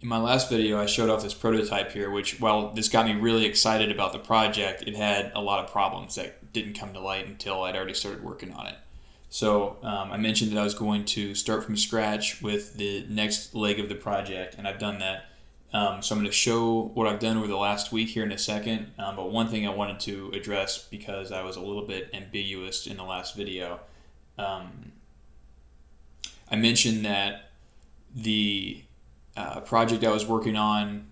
In my last video, I showed off this prototype here, which, while this got me really excited about the project, it had a lot of problems that didn't come to light until I'd already started working on it. So I mentioned that I was going to start from scratch with the next leg of the project, and I've done that. So I'm going to show what I've done over the last week here in a second, but one thing I wanted to address, because I was a little bit ambiguous in the last video, I mentioned that the project I was working on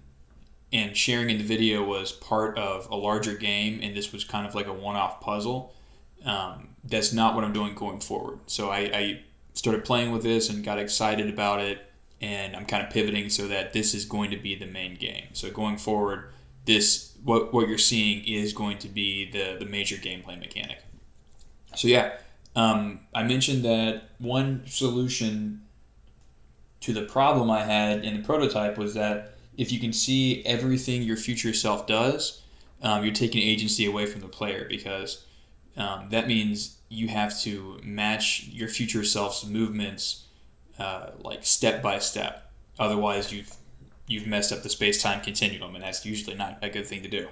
and sharing in the video was part of a larger game, and this was kind of like a one-off puzzle. That's not what I'm doing going forward. So I started playing with this and got excited about it, and I'm kind of pivoting so that this is going to be the main game. So going forward, this what you're seeing is going to be the major gameplay mechanic. So yeah, I mentioned that one solution to the problem I had in the prototype was that if you can see everything your future self does, you're taking agency away from the player, because that means you have to match your future self's movements like step by step. Otherwise, you've messed up the space-time continuum, and that's usually not a good thing to do.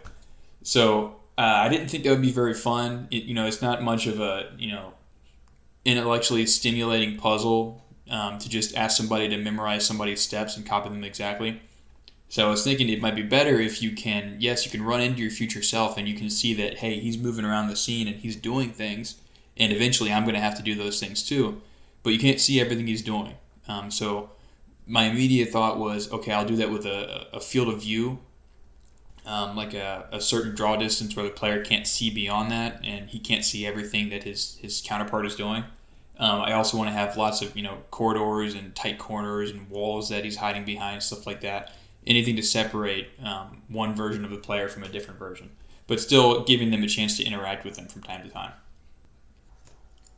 So I didn't think that would be very fun. It's not much of a intellectually stimulating puzzle to just ask somebody to memorize somebody's steps and copy them exactly. So I was thinking it might be better if you can run into your future self and you can see that, hey, he's moving around the scene and he's doing things, and eventually I'm going to have to do those things too, but you can't see everything he's doing. So my immediate thought was, okay, I'll do that with a field of view, like a certain draw distance where the player can't see beyond that and he can't see everything that his counterpart is doing. I also want to have lots of corridors and tight corners and walls that he's hiding behind, stuff like that. Anything to separate one version of the player from a different version, but still giving them a chance to interact with them from time to time.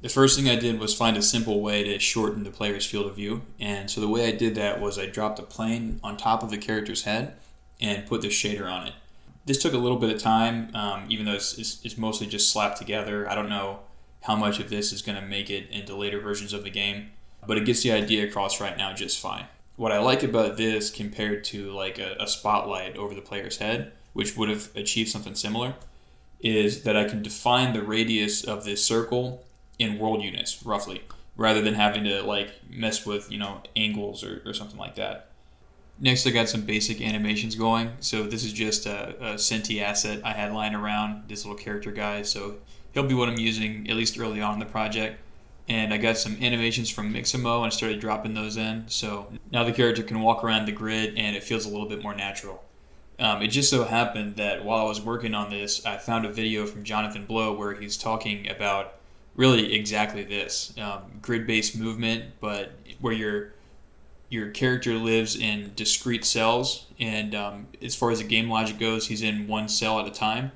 The first thing I did was find a simple way to shorten the player's field of view, and so the way I did that was I dropped a plane on top of the character's head and put the shader on it. This took a little bit of time, even though it's mostly just slapped together. I don't know how much of this is going to make it into later versions of the game, but it gets the idea across right now just fine. What I like about this compared to like a spotlight over the player's head, which would have achieved something similar, is that I can define the radius of this circle in world units, roughly, rather than having to like mess with angles or something like that. Next, I got some basic animations going. So this is just a Senti asset I had lying around, this little character guy, so he'll be what I'm using at least early on in the project. And I got some animations from Mixamo and started dropping those in. So now the character can walk around the grid and it feels a little bit more natural. It just so happened that while I was working on this, I found a video from Jonathan Blow where he's talking about really exactly this, grid-based movement, but where your character lives in discrete cells, and as far as the game logic goes, he's in one cell at a time,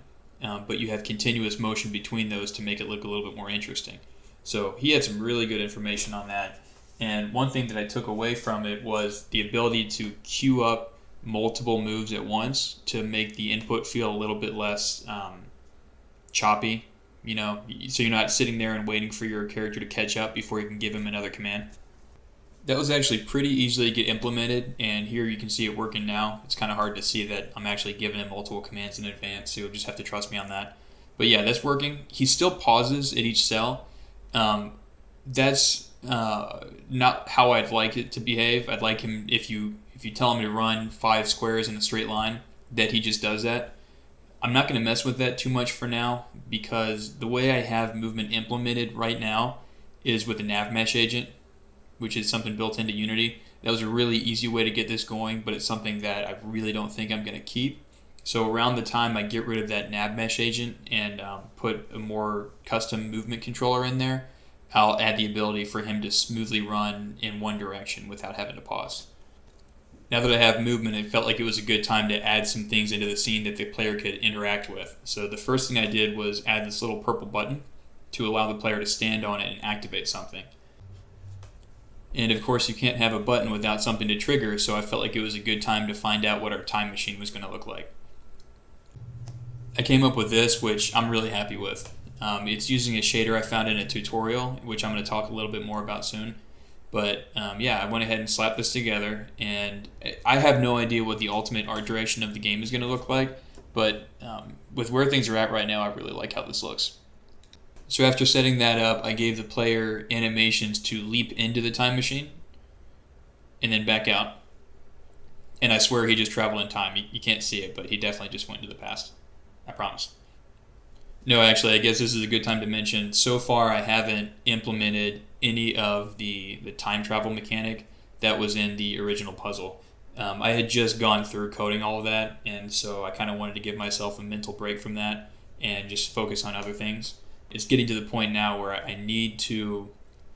but you have continuous motion between those to make it look a little bit more interesting. So he had some really good information on that, and one thing that I took away from it was the ability to queue up multiple moves at once to make the input feel a little bit less choppy, so you're not sitting there and waiting for your character to catch up before you can give him another command. That was actually pretty easily get implemented, and here you can see it working now. It's kind of hard to see that I'm actually giving him multiple commands in advance, so you'll just have to trust me on that. But yeah, that's working. He still pauses at each cell. That's not how I'd like it to behave. I'd like him, if you tell him to run 5 squares in a straight line, that he just does that. I'm not going to mess with that too much for now, because the way I have movement implemented right now is with the nav mesh agent, which is something built into Unity. That was a really easy way to get this going, but it's something that I really don't think I'm going to keep. So around the time I get rid of that nav mesh agent and put a more custom movement controller in there, I'll add the ability for him to smoothly run in one direction without having to pause. Now that I have movement, it felt like it was a good time to add some things into the scene that the player could interact with. So the first thing I did was add this little purple button to allow the player to stand on it and activate something. And of course you can't have a button without something to trigger, so I felt like it was a good time to find out what our time machine was going to look like. I came up with this, which I'm really happy with. It's using a shader I found in a tutorial, which I'm going to talk a little bit more about soon. But yeah, I went ahead and slapped this together, and I have no idea what the ultimate art direction of the game is going to look like, but with where things are at right now, I really like how this looks. So after setting that up, I gave the player animations to leap into the time machine and then back out. And I swear he just traveled in time. You can't see it, but he definitely just went into the past. I promise. No, actually, I guess this is a good time to mention, so far I haven't implemented any of the time travel mechanic that was in the original puzzle. I had just gone through coding all of that, and so I kind of wanted to give myself a mental break from that and just focus on other things. It's getting to the point now where I need to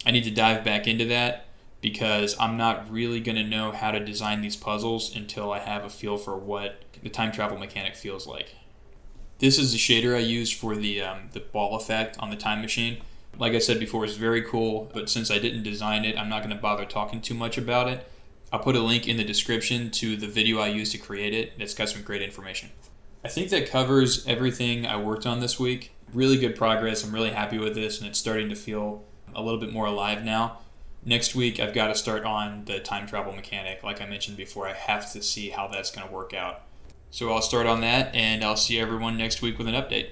dive back into that, because I'm not really going to know how to design these puzzles until I have a feel for what the time travel mechanic feels like. This is the shader I used for the ball effect on the time machine. Like I said before, it's very cool, but since I didn't design it, I'm not going to bother talking too much about it. I'll put a link in the description to the video I used to create it. It's got some great information. I think that covers everything I worked on this week. Really good progress. I'm really happy with this, and it's starting to feel a little bit more alive now. Next week, I've got to start on the time travel mechanic. Like I mentioned before, I have to see how that's going to work out. So I'll start on that, and I'll see everyone next week with an update.